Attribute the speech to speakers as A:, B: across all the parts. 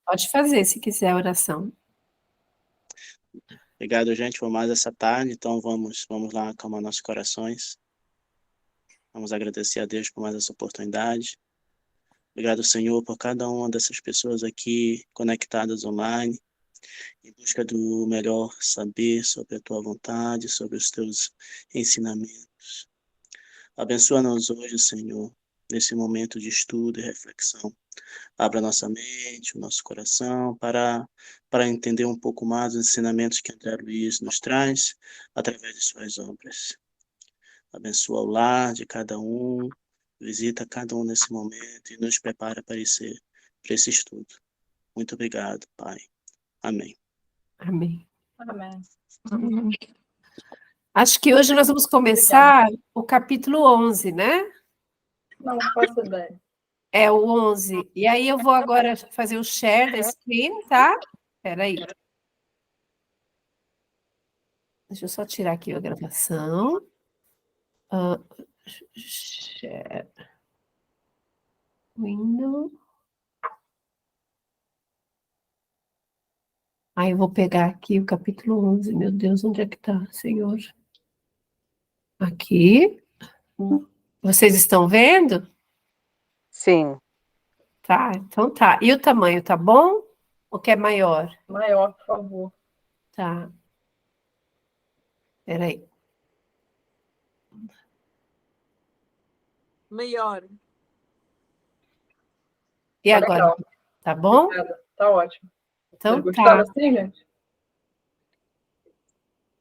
A: Pode fazer, se quiser, a oração.
B: Obrigado, gente, por mais essa tarde. Então, vamos lá acalmar nossos corações. Vamos agradecer a Deus por mais essa oportunidade. Obrigado, Senhor, por cada uma dessas pessoas aqui conectadas online, em busca do melhor saber sobre a Tua vontade, sobre os Teus ensinamentos. Abençoa-nos hoje, Senhor, nesse momento de estudo e reflexão. Abra nossa mente, o nosso coração, para entender um pouco mais os ensinamentos que André Luiz nos traz através de suas obras. Abençoa o lar de cada um, visita cada um nesse momento e nos prepara para esse estudo. Muito obrigado, Pai. Amém.
A: Amém.
C: Amém.
A: Acho que hoje nós vamos começar o capítulo 11, né?
C: Não faço ideia.
A: É o 11. E aí eu vou agora fazer o share da screen, tá? Espera aí. Deixa eu só tirar aqui a gravação. Share. Window. Aí eu vou pegar aqui o capítulo 11. Meu Deus, onde é que está, Senhor? Aqui. Vocês estão vendo?
D: Sim.
A: Tá, então tá. E o tamanho, tá bom? Ou quer maior?
C: Maior, por favor.
A: Tá. Peraí.
C: Maior.
A: E
C: Tá
A: agora?
C: legal.
A: Tá bom?
C: Obrigada. Tá ótimo.
A: Então
C: Vocês
A: tá.
C: gostaram assim, gente?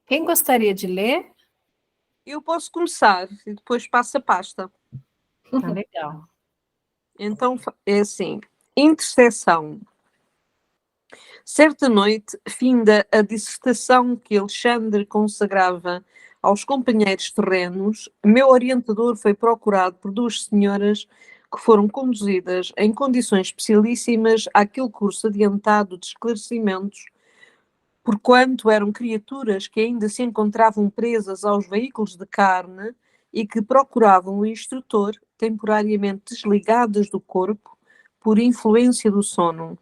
A: Quem gostaria de ler?
E: Eu posso começar e depois passo a pasta.
A: Tá legal.
E: Então, é assim, interseção. Certa noite, finda a dissertação que Alexandre consagrava aos companheiros terrenos, meu orientador foi procurado por duas senhoras que foram conduzidas em condições especialíssimas àquele curso adiantado de esclarecimentos, porquanto eram criaturas que ainda se encontravam presas aos veículos de carne e que procuravam o instrutor temporariamente desligadas do corpo por influência do sono.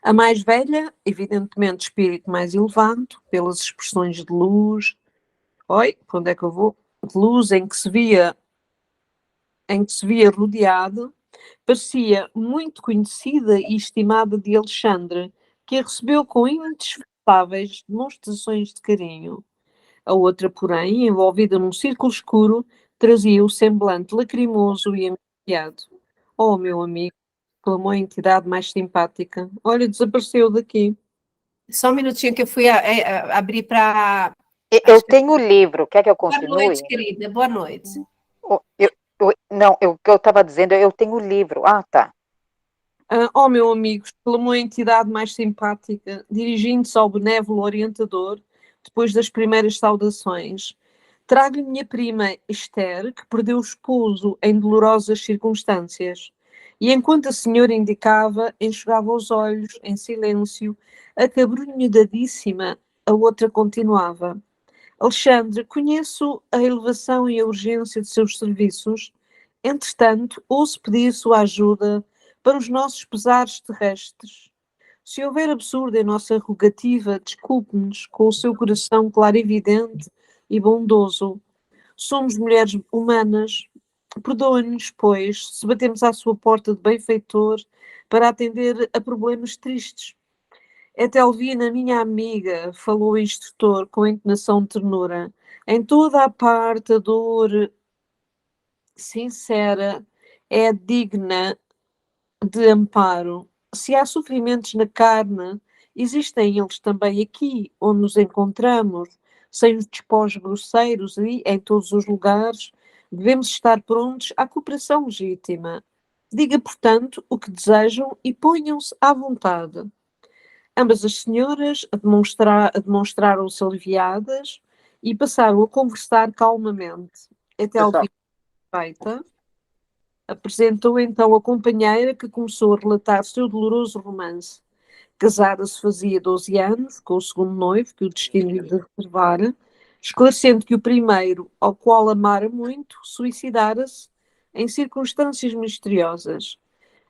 E: A mais velha, evidentemente espírito mais elevado, pelas expressões de luz, para onde é que eu vou? De luz em que se via rodeado, parecia muito conhecida e estimada de Alexandre, que a recebeu com indesculpáveis demonstrações de carinho. A outra, porém, envolvida num círculo escuro, trazia o semblante lacrimoso e angustiado. Oh, meu amigo, clamou a entidade mais simpática. Olha, desapareceu daqui.
A: Só um minutinho que eu fui abrir para...
D: Eu tenho o livro. Quer que eu
A: Boa
D: continue?
A: noite, querida. Boa noite.
D: Não, o que eu estava dizendo, eu tenho o livro. Ah, tá.
E: Oh, meu amigo, exclamou a entidade mais simpática, dirigindo-se ao benévolo orientador, depois das primeiras saudações. Trago-lhe minha prima Esther, que perdeu o esposo em dolorosas circunstâncias. E enquanto a senhora indicava, enxugava os olhos, em silêncio, acabrunhadíssima, a outra continuava. Alexandre, conheço a elevação e a urgência de seus serviços. Entretanto, ouço pedir sua ajuda para os nossos pesares terrestres. Se houver absurdo em nossa rogativa, desculpe-nos com o seu coração clarividente e bondoso. Somos mulheres humanas. Perdoe-nos, pois, se batemos à sua porta de benfeitor para atender a problemas tristes. É Telvina, minha amiga, falou o instrutor com entonação de ternura. Em toda a parte a dor sincera é digna de amparo. Se há sofrimentos na carne, existem eles também aqui, onde nos encontramos, sem os despojos grosseiros e, em todos os lugares, devemos estar prontos à cooperação legítima. Diga, portanto, o que desejam e ponham-se à vontade. Ambas as senhoras demonstraram-se aliviadas e passaram a conversar calmamente. Até ao fim feita, apresentou então a companheira que começou a relatar seu doloroso romance. Casada-se fazia 12 anos, com o segundo noivo, que o destino lhe reservara, esclarecendo que o primeiro, ao qual amara muito, suicidara-se em circunstâncias misteriosas.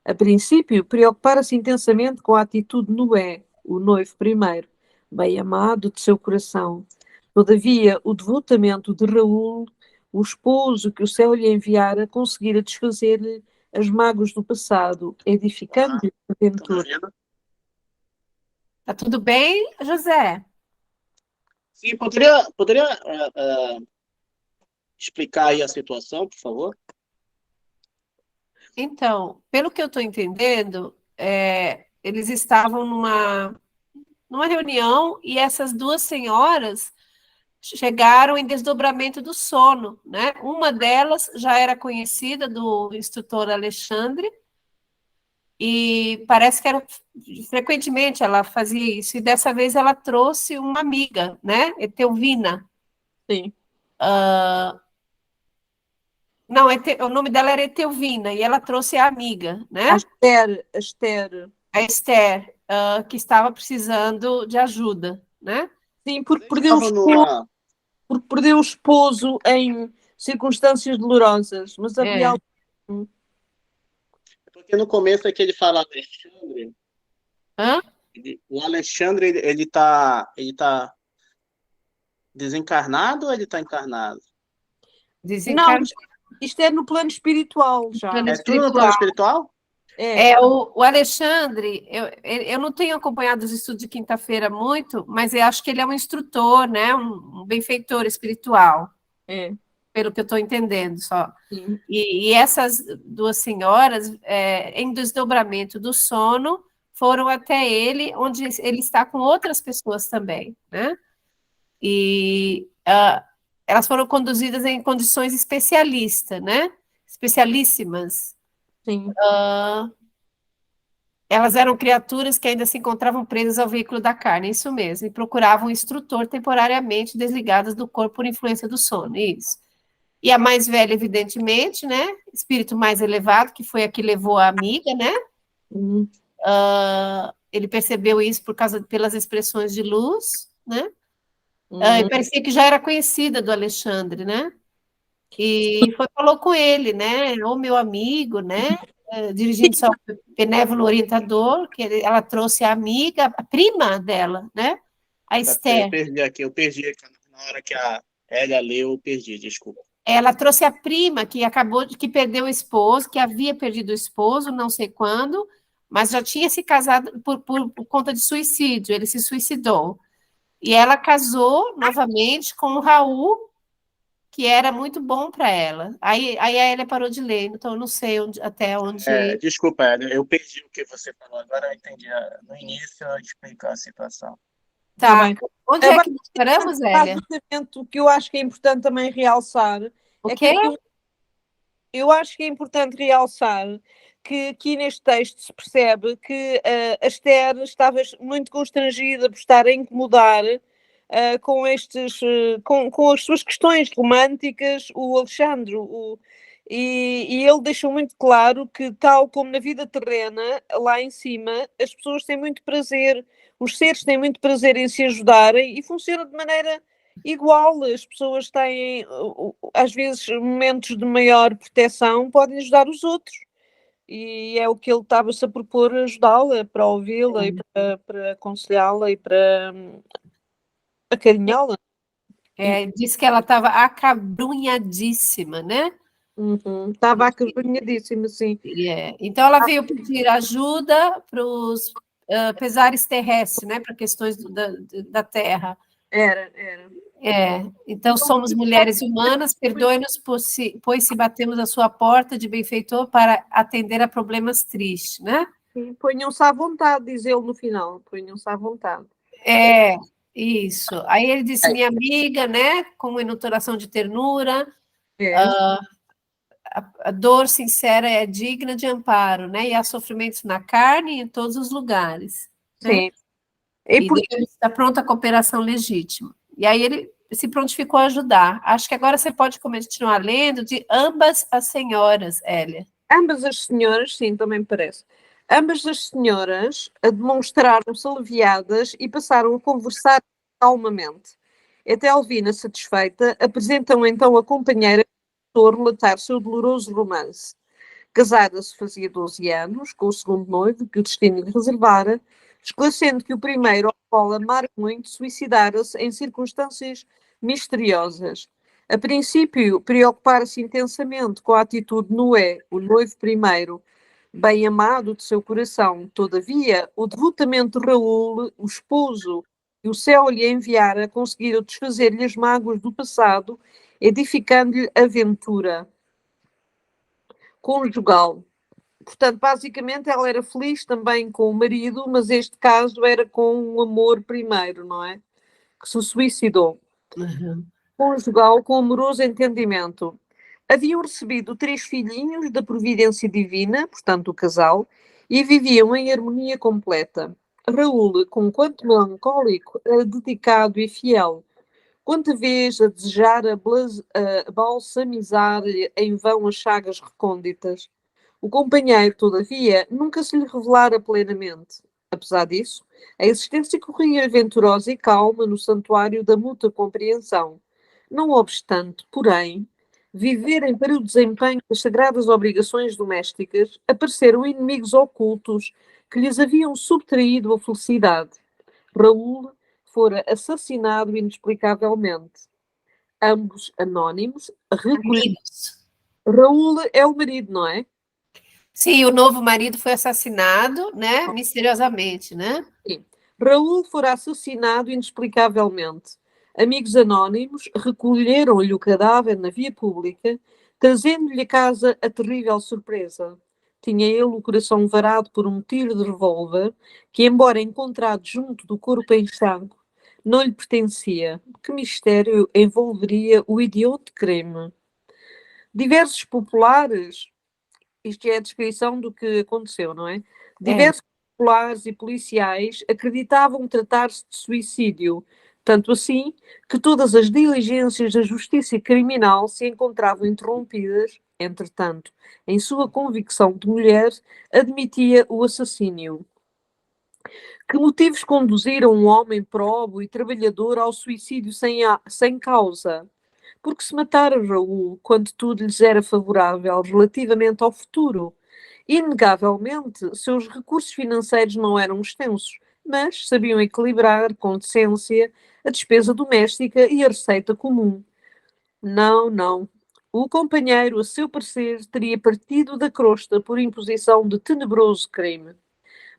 E: A princípio, preocupara-se intensamente com a atitude de Noé, o noivo primeiro, bem amado de seu coração. Todavia, o devotamento de Raul, o esposo que o céu lhe enviara, conseguira desfazer-lhe as mágoas do passado, edificando-lhe a aventura.
A: Tá tudo bem, José?
B: Sim, poderia explicar aí a situação, por favor?
A: Então, pelo que eu estou entendendo, eles estavam numa reunião e essas duas senhoras chegaram em desdobramento do sono, né? Uma delas já era conhecida do instrutor Alexandre e parece que frequentemente ela fazia isso, e dessa vez ela trouxe uma amiga, né? Etelvina.
E: Sim.
A: Não, o nome dela era Etelvina, e ela trouxe a amiga, né?
E: A Esther.
A: A Esther, que estava precisando de ajuda, né?
E: Sim, porque perdeu o esposo em circunstâncias dolorosas, mas havia algo.
B: Porque no começo é que ele fala Alexandre.
A: Hã?
B: O Alexandre, ele tá desencarnado ou ele tá encarnado?
E: Não, isto é no plano espiritual já.
B: É tudo no plano espiritual?
A: O Alexandre, eu não tenho acompanhado os estudos de quinta-feira muito, mas eu acho que ele é um instrutor, né? Um benfeitor espiritual. Pelo que eu estou entendendo só. E essas duas senhoras, em desdobramento do sono, foram até ele, onde ele está com outras pessoas também, né? E elas foram conduzidas em condições especialistas, né? Especialíssimas.
E: Sim.
A: Elas eram criaturas que ainda se encontravam presas ao veículo da carne, isso mesmo, e procuravam um instrutor temporariamente desligadas do corpo por influência do sono, isso. E a mais velha, evidentemente, né? Espírito mais elevado, que foi a que levou a amiga, né? Ele percebeu isso pelas expressões de luz, né? E parecia que já era conhecida do Alexandre, né? E falou com ele, né? O meu amigo, né? Dirigindo-se ao benévolo orientador, que ela trouxe a amiga, a prima dela, né? A Esther.
B: Eu perdi aqui na hora que a Hélia leu, eu perdi, desculpa.
A: Ela trouxe a prima que perdeu o esposo, que havia perdido o esposo, não sei quando, mas já tinha se casado por conta de suicídio, ele se suicidou. E ela casou novamente com o Raul, que era muito bom para ela. Aí a Hélia parou de ler, então eu não sei até onde...
B: Desculpa, Hélia, eu perdi o que você falou, agora eu entendi. No início eu explicar a situação.
A: Tá. Onde é que nós paramos, Hélia?
E: O que eu acho que é importante também realçar eu acho que é importante realçar que aqui neste texto se percebe que a Esther estava muito constrangida por estar a incomodar com as suas questões românticas o Alexandre, e ele deixou muito claro que, tal como na vida terrena, lá em cima, as pessoas têm muito prazer, os seres têm muito prazer em se ajudarem e funcionam de maneira igual. As pessoas têm, às vezes, momentos de maior proteção, podem ajudar os outros. E é o que ele estava-se a propor, ajudá-la, para ouvi-la e para aconselhá-la e para acarinhá-la.
A: Disse que ela estava acabrunhadíssima, né?
E: Estava acabrunhadíssima, sim.
A: Então ela veio pedir ajuda para os pesares terrestres, né? Para questões da Terra.
E: Era.
A: Então somos mulheres humanas, perdoe-nos, pois se batemos a sua porta de benfeitor para atender a problemas tristes, né?
E: Ponham-se à vontade, diz ele no final, ponham-se à vontade.
A: Isso. Aí ele disse, minha amiga, né? Com uma entonação de ternura, a dor sincera é digna de amparo, né? E há sofrimentos na carne e em todos os lugares.
E: Sim.
A: Né? E está pronta a cooperação legítima. E aí ele se prontificou a ajudar. Acho que agora você pode continuar lendo de ambas as senhoras, Hélia.
E: Ambas as senhoras, sim, também me parece. Ambas as senhoras demonstraram-se aliviadas e passaram a conversar calmamente. Até Alvina, satisfeita, apresentam então a companheira a relatar seu doloroso romance. Casada-se fazia 12 anos, com o segundo noivo, que o destino lhe reservara, esclarecendo que o primeiro, ao qual amara muito, suicidara-se em circunstâncias misteriosas. A princípio, preocupara-se intensamente com a atitude de Noé, o noivo primeiro, bem amado de seu coração. Todavia, o devotamento de Raul, o esposo que o céu lhe enviara, conseguiram desfazer-lhe as mágoas do passado, edificando-lhe a ventura conjugal. Portanto, basicamente, ela era feliz também com o marido, mas este caso era com o amor primeiro, não é? Que se suicidou.
A: Uhum.
E: Conjugal com amoroso entendimento. Haviam recebido 3 filhinhos da providência divina, portanto, o casal, e viviam em harmonia completa. Raul, com quanto melancólico, era dedicado e fiel. Quanta vez a desejar a balsamizar-lhe em vão as chagas recônditas. O companheiro, todavia, nunca se lhe revelara plenamente. Apesar disso, a existência corria venturosa e calma no santuário da mútua compreensão. Não obstante, porém, viverem para o desempenho das sagradas obrigações domésticas, apareceram inimigos ocultos que lhes haviam subtraído a felicidade. Raul fora assassinado inexplicavelmente. Ambos anónimos recolheram. Raul é o marido, não é?
A: Sim, o novo marido foi assassinado, né? Misteriosamente, né?
E: Sim. Raul fora assassinado inexplicavelmente. Amigos anónimos recolheram-lhe o cadáver na via pública, trazendo-lhe a casa a terrível surpresa. Tinha ele o coração varado por um tiro de revólver, que, embora encontrado junto do corpo em sangue, não lhe pertencia. Que mistério envolveria o idioto crime? Diversos populares, isto é a descrição do que aconteceu, não é? Diversos populares e policiais acreditavam tratar-se de suicídio, tanto assim que todas as diligências da justiça criminal se encontravam interrompidas. Entretanto, em sua convicção de mulher, admitia o assassínio. Que motivos conduziram um homem probo e trabalhador ao suicídio sem causa? Porque se mataram Raul quando tudo lhes era favorável relativamente ao futuro. Inegavelmente, seus recursos financeiros não eram extensos, mas sabiam equilibrar com decência a despesa doméstica e a receita comum. Não, não. O companheiro, a seu parecer, teria partido da crosta por imposição de tenebroso crime.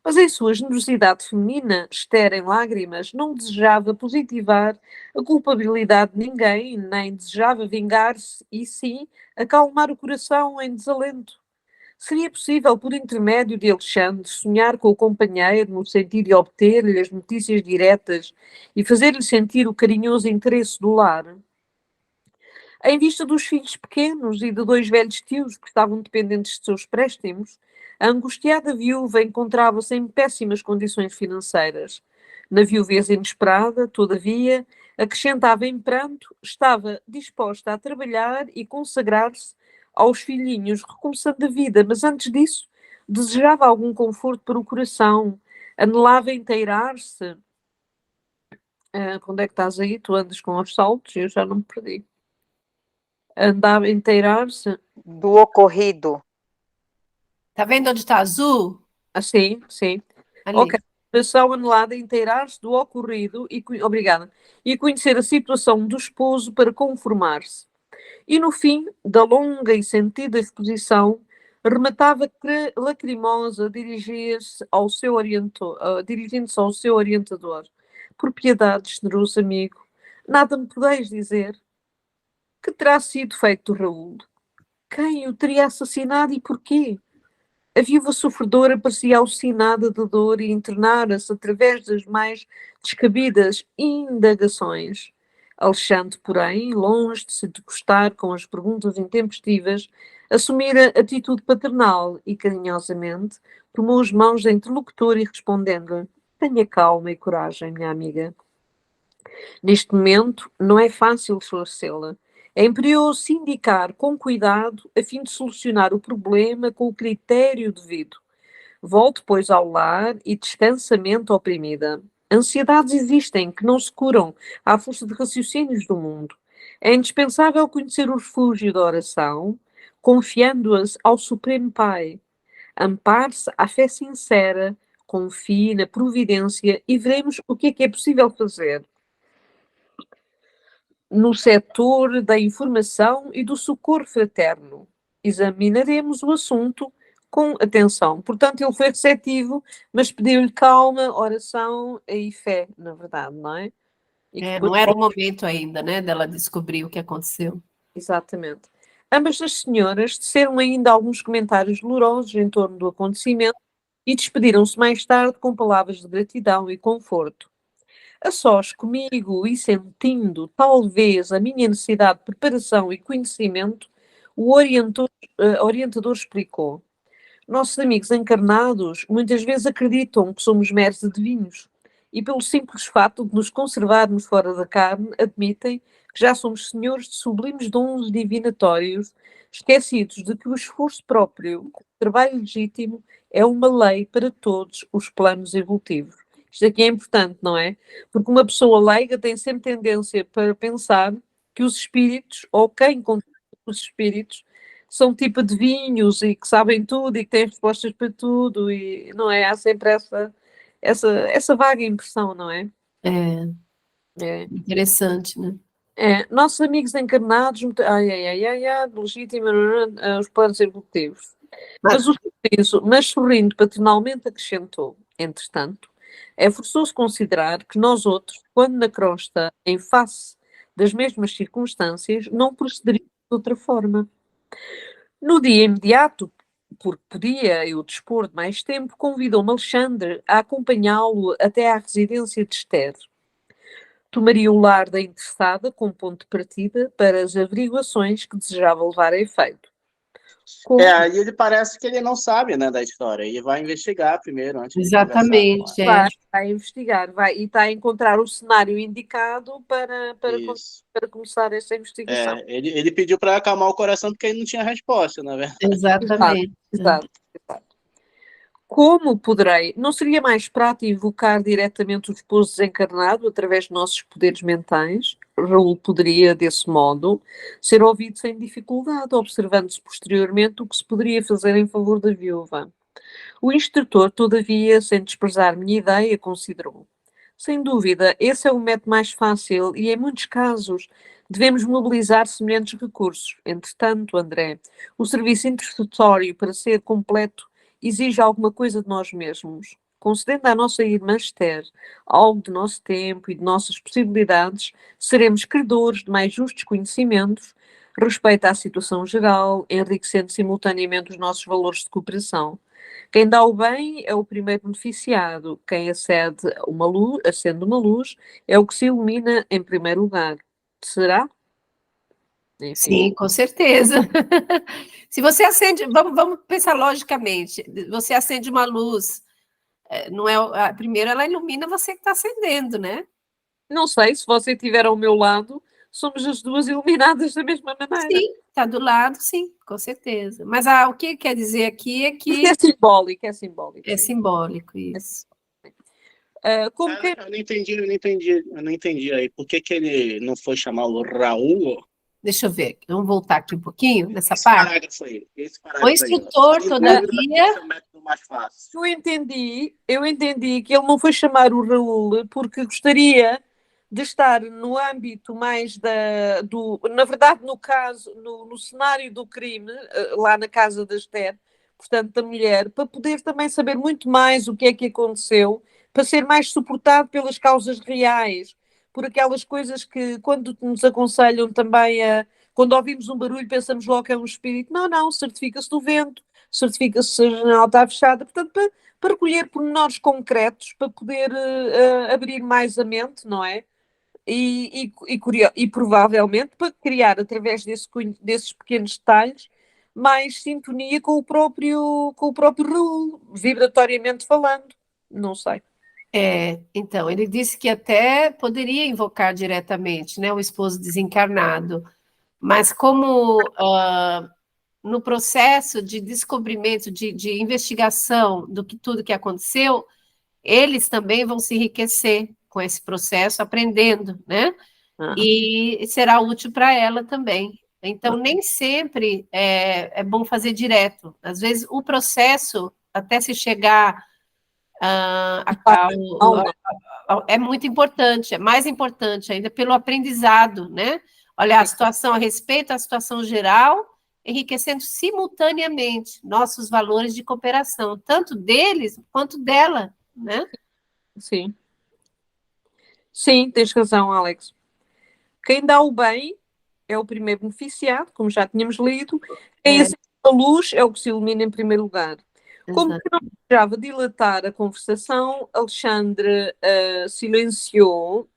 E: Mas em sua generosidade feminina, estéril em lágrimas, não desejava positivar a culpabilidade de ninguém, nem desejava vingar-se e, sim, acalmar o coração em desalento. Seria possível, por intermédio de Alexandre, sonhar com o companheiro no sentido de obter-lhe as notícias diretas e fazer-lhe sentir o carinhoso interesse do lar? Em vista dos filhos pequenos e de 2 velhos tios que estavam dependentes de seus préstimos, a angustiada viúva encontrava-se em péssimas condições financeiras. Na viuvez inesperada, todavia, acrescentava em pranto, estava disposta a trabalhar e consagrar-se aos filhinhos, recomeçando a vida, mas antes disso, desejava algum conforto para o coração, anelava inteirar-se. Onde é que estás aí? Tu andas com os saltos? Eu já não me perdi. Andava a inteirar-se.
D: Do ocorrido.
A: Tá vendo onde está azul?
E: Sim, sim.
A: Ali.
E: Ok. Coração anelada a inteirar-se do ocorrido e, obrigada, e conhecer a situação do esposo para conformar-se. E no fim da longa e sentida exposição, rematava lacrimosa dirigindo-se ao seu orientador. Por piedade, generoso amigo, nada me podeis dizer? Que terá sido feito do Raul? Quem o teria assassinado e porquê? A viúva sofredora parecia alucinada de dor e internara-se através das mais descabidas indagações. Alexandre, porém, longe de se degustar com as perguntas intempestivas, assumira atitude paternal e, carinhosamente, tomou as mãos da interlocutora e respondendo-lhe: tenha calma e coragem, minha amiga. Neste momento, não é fácil esclarecê-la. É imperioso se indicar com cuidado a fim de solucionar o problema com o critério devido. Volte, pois, ao lar e descansamente oprimida. Ansiedades existem que não se curam à força de raciocínios do mundo. É indispensável conhecer o refúgio da oração, confiando-as ao Supremo Pai. Ampare-se à fé sincera, confie na providência e veremos o que é possível fazer no setor da informação e do socorro fraterno. Examinaremos o assunto com atenção. Portanto, ele foi receptivo, mas pediu-lhe calma, oração e fé, na verdade, não é?
A: Não era o momento ainda, né, dela descobrir o que aconteceu.
E: Exatamente. Ambas as senhoras teceram ainda alguns comentários dolorosos em torno do acontecimento e despediram-se mais tarde com palavras de gratidão e conforto. A sós comigo e sentindo, talvez, a minha necessidade de preparação e conhecimento, o orientador explicou. Nossos amigos encarnados muitas vezes acreditam que somos meros adivinhos e, pelo simples fato de nos conservarmos fora da carne, admitem que já somos senhores de sublimes dons divinatórios, esquecidos de que o esforço próprio, o trabalho legítimo, é uma lei para todos os planos evolutivos. Isto aqui é importante, não é? Porque uma pessoa leiga tem sempre tendência para pensar que os espíritos, ou quem contém os espíritos, são tipo adivinhos e que sabem tudo e que têm respostas para tudo, e não é? Há sempre essa vaga impressão, não é?
A: É interessante, né?
E: Nossos amigos encarnados, legítimo, os planos evolutivos. Mas sorrindo paternalmente acrescentou, entretanto, é forçoso considerar que nós outros, quando na crosta, em face das mesmas circunstâncias, não procederíamos de outra forma. No dia imediato, porque podia eu dispor de mais tempo, convidou-me Alexandre a acompanhá-lo até à residência de Esther. Tomaria o lar da interessada como ponto de partida para as averiguações que desejava levar a efeito.
B: Aí ele parece que ele não sabe, né, da história. Ele vai investigar primeiro, antes de
A: Exatamente.
E: Vai investigar, e está a encontrar o cenário indicado para começar essa investigação.
B: Ele pediu para acalmar o coração porque ele não tinha resposta, na verdade.
A: Exatamente.
E: Exato. Como poderei? Não seria mais prático invocar diretamente o esposo desencarnado através de nossos poderes mentais? Raul poderia, desse modo, ser ouvido sem dificuldade, observando-se posteriormente o que se poderia fazer em favor da viúva. O instrutor, todavia, sem desprezar minha ideia, considerou. Sem dúvida, esse é o método mais fácil e, em muitos casos, devemos mobilizar semelhantes recursos. Entretanto, André, o serviço intercessório, para ser completo, exige alguma coisa de nós mesmos. Concedendo à nossa irmã Esther algo de nosso tempo e de nossas possibilidades, seremos credores de mais justos conhecimentos, respeito à situação geral, enriquecendo simultaneamente os nossos valores de cooperação. Quem dá o bem é o primeiro beneficiado. Quem acende uma luz, é o que se ilumina em primeiro lugar. Será?
A: Enfim. Sim, com certeza. Se você acende, vamos pensar logicamente, você acende uma luz, não é, primeiro ela ilumina você que está acendendo, né?
E: Não sei, se você estiver ao meu lado, somos as duas iluminadas da mesma maneira.
A: Sim, está do lado, sim, com certeza. Mas o que quer dizer aqui é que...
E: É simbólico, é simbólico.
A: É simbólico, isso.
B: Eu não entendi aí. Por que ele não foi chamar o Raul?
A: Deixa eu ver, vamos voltar aqui um pouquinho nessa parte.
B: Esse
A: o instrutor, todavia...
E: Eu entendi que ele não foi chamar o Raul porque gostaria de estar no âmbito mais na verdade, no caso, no cenário do crime, lá na casa da Esther, portanto, da mulher, para poder também saber muito mais o que é que aconteceu, para ser mais suportado pelas causas reais, por aquelas coisas que, quando nos aconselham também quando ouvimos um barulho, pensamos logo que é um espírito. Não, certifica-se do vento, certifica-se se a janela está fechada, portanto, para recolher pormenores concretos, para poder abrir mais a mente, não é? E provavelmente para criar, através desses pequenos detalhes, mais sintonia com o próprio Raul, vibratoriamente falando. Não sei.
A: Então, ele disse que até poderia invocar diretamente, né, o esposo desencarnado, mas como no processo de descobrimento, de investigação do que tudo que aconteceu, eles também vão se enriquecer com esse processo, aprendendo, né? E será útil para ela também. Então, nem sempre é bom fazer direto. Às vezes, o processo, até se chegar é muito importante, é mais importante ainda pelo aprendizado, né? Olhar a situação a respeito da situação geral, enriquecendo simultaneamente nossos valores de cooperação, tanto deles quanto dela, né?
E: Sim. Sim, tens razão, Alex. Quem dá o bem é o primeiro beneficiado, como já tínhamos lido. Quem acende a luz é o que se ilumina em primeiro lugar. Como que não desejava dilatar a conversação, Alexandre silenciou,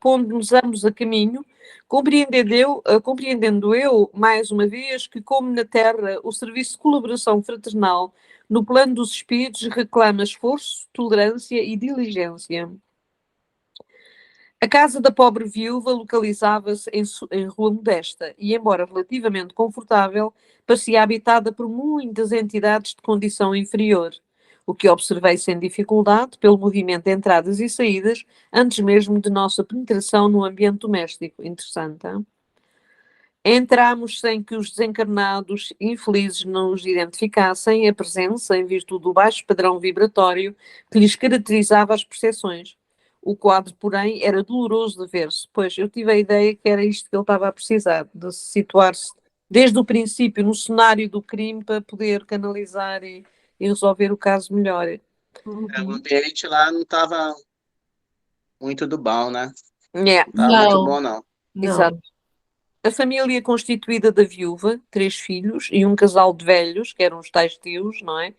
E: pondo-nos ambos a caminho, compreendendo eu, mais uma vez, que como na Terra o serviço de colaboração fraternal no plano dos espíritos reclama esforço, tolerância e diligência. A casa da pobre viúva localizava-se em rua modesta e, embora relativamente confortável, parecia habitada por muitas entidades de condição inferior, o que observei sem dificuldade pelo movimento de entradas e saídas, antes mesmo de nossa penetração no ambiente doméstico. Interessante, hein? Entramos sem que os desencarnados infelizes nos identificassem a presença em virtude do baixo padrão vibratório que lhes caracterizava as percepções. O quadro, porém, era doloroso de ver-se, pois eu tive a ideia que era isto que ele estava a precisar, de se situar-se desde o princípio no cenário do crime para poder canalizar e resolver o caso melhor.
B: O ambiente lá não estava muito do bom, né?
E: Yeah.
B: Não estava muito bom, não.
E: Exato. A família constituída da viúva, 3 filhos e um casal de velhos, que eram os tais tios, não é?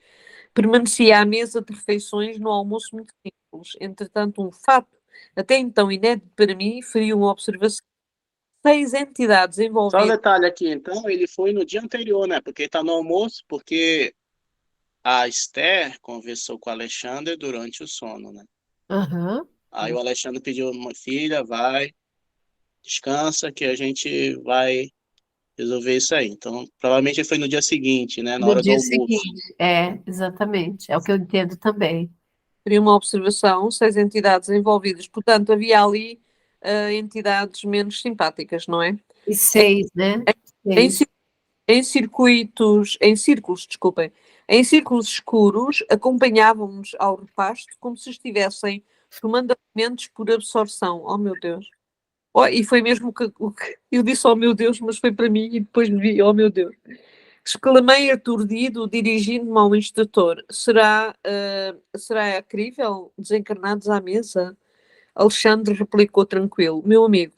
E: Permanecia à mesa de refeições no almoço muito simples. Entretanto, um fato até então inédito para mim feriu uma observação. 6 entidades
B: Só um
E: envolvidas.
B: detalhe aqui, então, ele foi no dia anterior, né? Porque está no almoço, porque a Esther conversou com o Alexandre durante o sono, né? Aí o Alexandre pediu, uma filha, vai, descansa, que a gente vai resolver isso aí. Então, provavelmente foi no dia seguinte, né? Na
A: No
B: hora do
A: dia
B: almoço.
A: seguinte, exatamente, é o que eu entendo também.
E: Seria uma observação, 6 entidades envolvidas, portanto, havia ali entidades menos simpáticas, não é?
A: E 6, né?
E: Em círculos escuros, acompanhávamos ao repasto como se estivessem tomando alimentos por absorção. Oh, meu Deus. Oh, e foi mesmo o que eu disse, oh, meu Deus, mas foi para mim e depois me vi, oh, meu Deus. Exclamei aturdido, dirigindo-me ao instrutor. Será crível desencarnados à mesa? Alexandre replicou tranquilo. Meu amigo,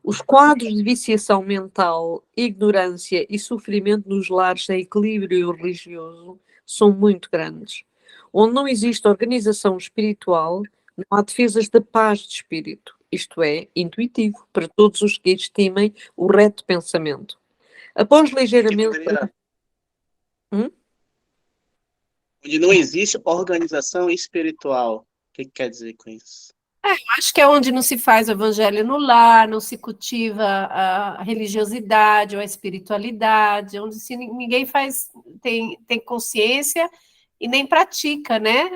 E: os quadros de viciação mental, ignorância e sofrimento nos lares sem equilíbrio religioso são muito grandes. Onde não existe organização espiritual, não há defesas da paz de espírito. Isto é, intuitivo, para todos os que estimem o reto pensamento. Após ligeiramente...
B: Onde não existe organização espiritual. O que quer dizer com isso?
A: Acho que é onde não se faz o evangelho no lar, não se cultiva a religiosidade ou a espiritualidade, onde ninguém tem consciência e nem pratica, né?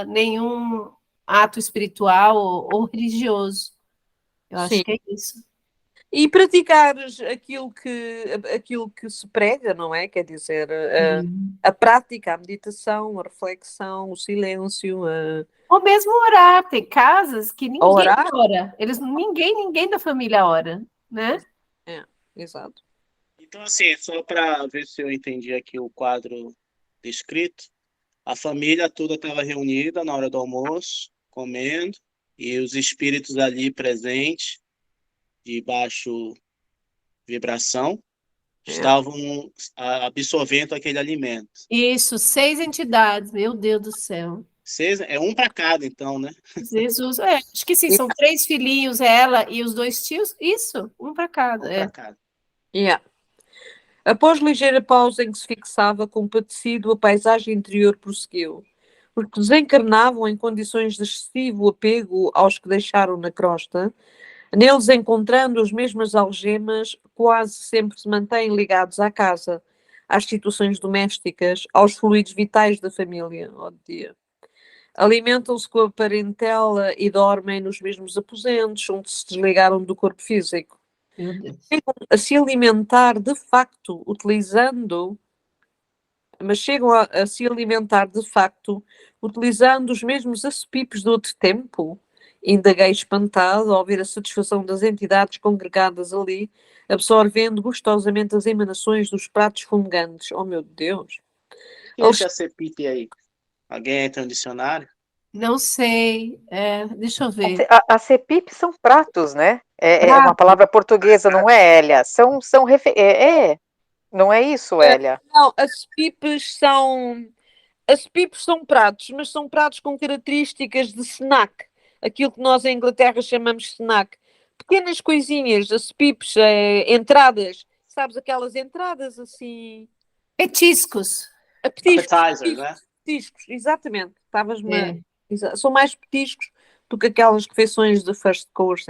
A: Nenhum ato espiritual ou religioso. Eu acho que é isso.
E: E praticares aquilo que se prega, não é? Quer dizer, a prática, a meditação, a reflexão, o silêncio.
A: Ou mesmo orar. Tem casas que ninguém
E: Orar?
A: ora. Ninguém da família ora, né?
E: Exato.
B: Então, assim, só para ver se eu entendi aqui o quadro descrito, a família toda estava reunida na hora do almoço, comendo, e os espíritos ali presentes, de baixo vibração, estavam absorvendo aquele alimento.
A: Isso, 6 entidades, meu Deus do céu.
B: 6, é um para cada, então, né?
A: Jesus, acho que sim, são 3 filhinhos, ela e os 2 tios, isso, um para cada.
B: Um para cada.
E: Após ligeira pausa em que se fixava compadecido, a paisagem interior prosseguiu. Porque desencarnavam em condições de excessivo apego aos que deixaram na crosta, neles encontrando as mesmas algemas, quase sempre se mantêm ligados à casa, às situações domésticas, aos fluidos vitais da família. Oh, dia. Alimentam-se com a parentela e dormem nos mesmos aposentos, onde se desligaram do corpo físico.
A: Meu Deus.
E: A se alimentar de facto utilizando, mas chegam a se alimentar de facto utilizando os mesmos acepipes do outro tempo. Indaguei espantado ao ver a satisfação das entidades congregadas ali, absorvendo gostosamente as emanações dos pratos fumegantes. Oh, meu Deus!
B: O que é esse ACPIP aí? Alguém entra no dicionário?
A: Não sei. Deixa eu ver.
D: A CEPIP são pratos, né? É uma palavra portuguesa, não é, Hélia? Não é isso, Hélia?
E: Não, as pipes são pratos, mas são pratos com características de snack. Aquilo que nós em Inglaterra chamamos de snack. Pequenas coisinhas, as pipes, entradas. Sabes, aquelas entradas assim...
A: Petiscos.
B: Appetizer, né?
E: Petiscos, exatamente.
A: É,
E: São mais petiscos do que aquelas refeições de first course.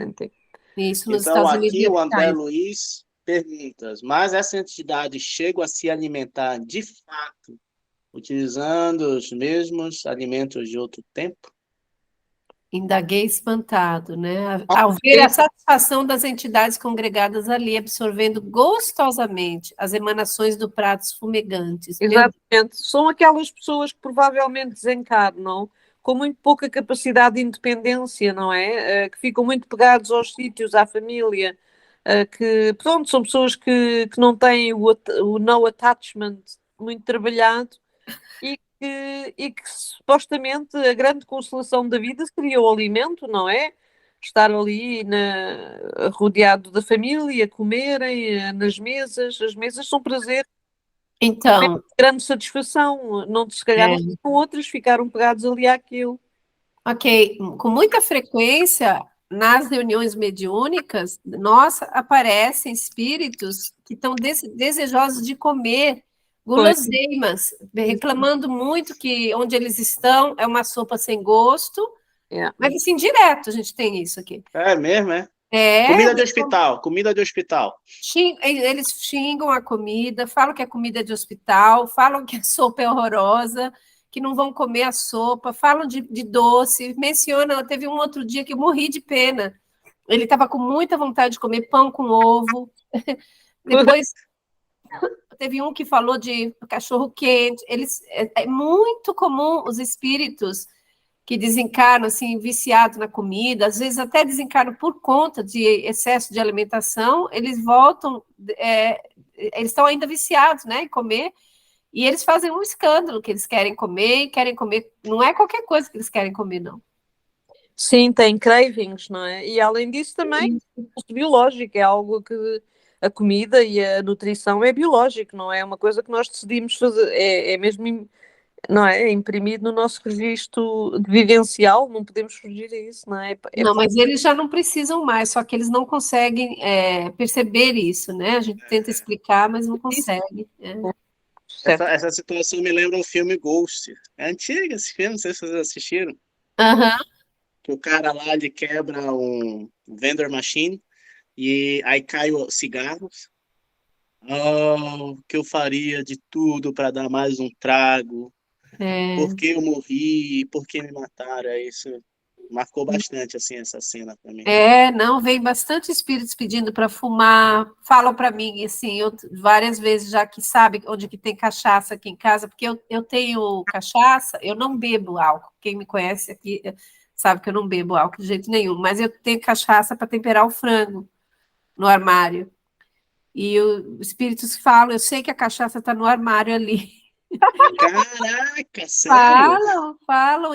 A: isso nos
B: Então,
A: Estados Unidos.
B: aqui o André
A: Appetizer.
B: Luiz pergunta, mas essas entidades chegam a se alimentar de fato, utilizando os mesmos alimentos de outro tempo?
A: Indaguei espantado, né? Ao ver a satisfação das entidades congregadas ali, absorvendo gostosamente as emanações do pratos fumegantes.
E: Exatamente. São aquelas pessoas que provavelmente desencarnam com muito pouca capacidade de independência, não é? Que ficam muito pegados aos sítios, à família, que, pronto, são pessoas que não têm o no attachment muito trabalhado e que supostamente a grande consolação da vida seria o alimento, não é? Estar ali rodeado da família, comerem nas mesas. As mesas são prazer,
A: Então,
E: grande satisfação. Não, se calhar não
A: é,
E: com outras, ficaram pegados ali àquilo.
A: ok, com muita frequência, nas reuniões mediúnicas, nossa, aparecem espíritos que estão desejosos de comer
E: Pois,
A: guloseimas, reclamando muito que onde eles estão é uma sopa sem gosto,
E: é.
A: mas assim, direto a gente tem isso aqui.
B: É mesmo, é?
A: É,
B: Comida de hospital, comida de hospital.
A: eles xingam a comida, falam que é comida de hospital, falam que a sopa é horrorosa, que não vão comer a sopa, falam de doce, mencionam, teve um outro dia que eu morri de pena. Ele estava com muita vontade de comer pão com ovo. Depois teve um que falou de cachorro quente. É muito comum os espíritos que desencarnam assim, viciados na comida, às vezes até desencarnam por conta de excesso de alimentação, eles voltam, eles estão ainda viciados, né, em comer, e eles fazem um escândalo que eles querem comer, não é qualquer coisa que eles querem comer, não.
E: Sim, tem cravings, não é? E além disso também, é biológico, é algo que a comida e a nutrição é biológico, não é uma coisa que nós decidimos fazer, é mesmo, não é? É imprimido no nosso registro de vivencial, não podemos fugir a isso, não é?
A: Não, mas eles já não precisam mais, só que eles não conseguem perceber isso, né? A gente tenta explicar, mas não consegue.
B: Essa situação me lembra o filme Ghost. É antigo esse filme, não sei se vocês assistiram.
A: Aham.
B: Que o cara lá, ele quebra um vendor machine e aí cai os cigarros. Oh, que eu faria de tudo para dar mais um trago. Por que eu morri? Por que me mataram? Isso marcou bastante assim essa cena para mim.
A: Não, vem bastante espíritos pedindo para fumar, falam para mim, assim, eu várias vezes já que sabe onde que tem cachaça aqui em casa, porque eu tenho cachaça, eu não bebo álcool, quem me conhece aqui sabe que eu não bebo álcool de jeito nenhum, mas eu tenho cachaça para temperar o frango no armário, e os espíritos falam, eu sei que a cachaça está no armário ali.
B: Caraca, sério?
A: Falam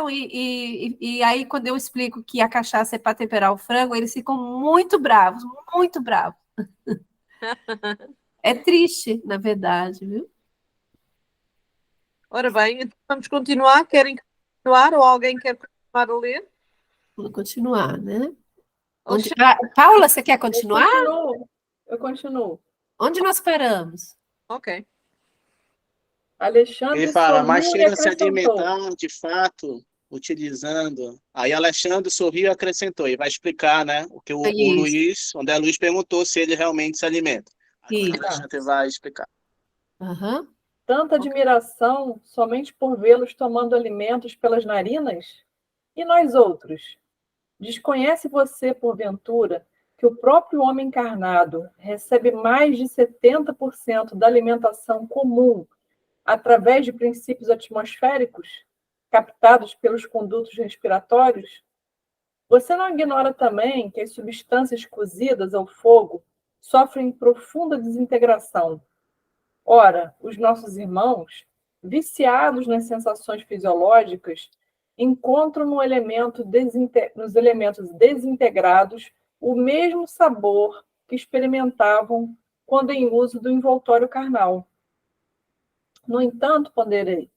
A: e aí quando eu explico que a cachaça é para temperar o frango, eles ficam muito bravos, muito bravos. É triste, na verdade, viu?
E: Ora bem, então vamos continuar. Querem continuar ou alguém quer continuar a ler?
A: Vamos continuar, né?
E: Alexandre,
A: Paula, você quer continuar?
C: Eu continuo.
A: Onde nós paramos?
E: ok.
C: Alexandre
B: Ele fala, mas
C: sorriu e
B: chega a se
C: acrescentou.
B: alimentar de fato, utilizando. Aí Alexandre sorriu e acrescentou, e vai explicar, né? O que o Luiz, o André Luiz perguntou se ele realmente se alimenta. Agora o Alexandre vai explicar.
A: Uhum.
C: Tanta admiração somente por vê-los tomando alimentos pelas narinas? E nós outros? Desconhece você, porventura, que o próprio homem encarnado recebe mais de 70% da alimentação comum através de princípios atmosféricos captados pelos condutos respiratórios, você não ignora também que as substâncias cozidas ao fogo sofrem profunda desintegração. Ora, os nossos irmãos, viciados nas sensações fisiológicas, encontram nos elementos desintegrados o mesmo sabor que experimentavam quando em uso do envoltório carnal. No entanto, ponderei,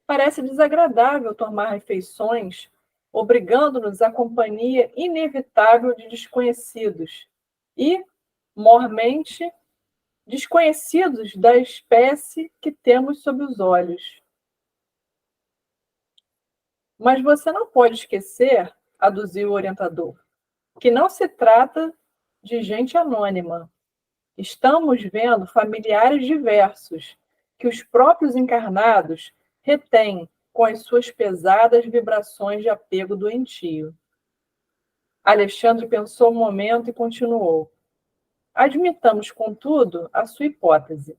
C: parece desagradável tomar refeições, obrigando-nos à companhia inevitável de desconhecidos e, mormente, desconhecidos da espécie que temos sob os olhos. Mas você não pode esquecer, aduziu o orientador, que não se trata de gente anônima. Estamos vendo familiares diversos que os próprios encarnados retêm com as suas pesadas vibrações de apego doentio. Alexandre pensou um momento e continuou. Admitamos, contudo, a sua hipótese.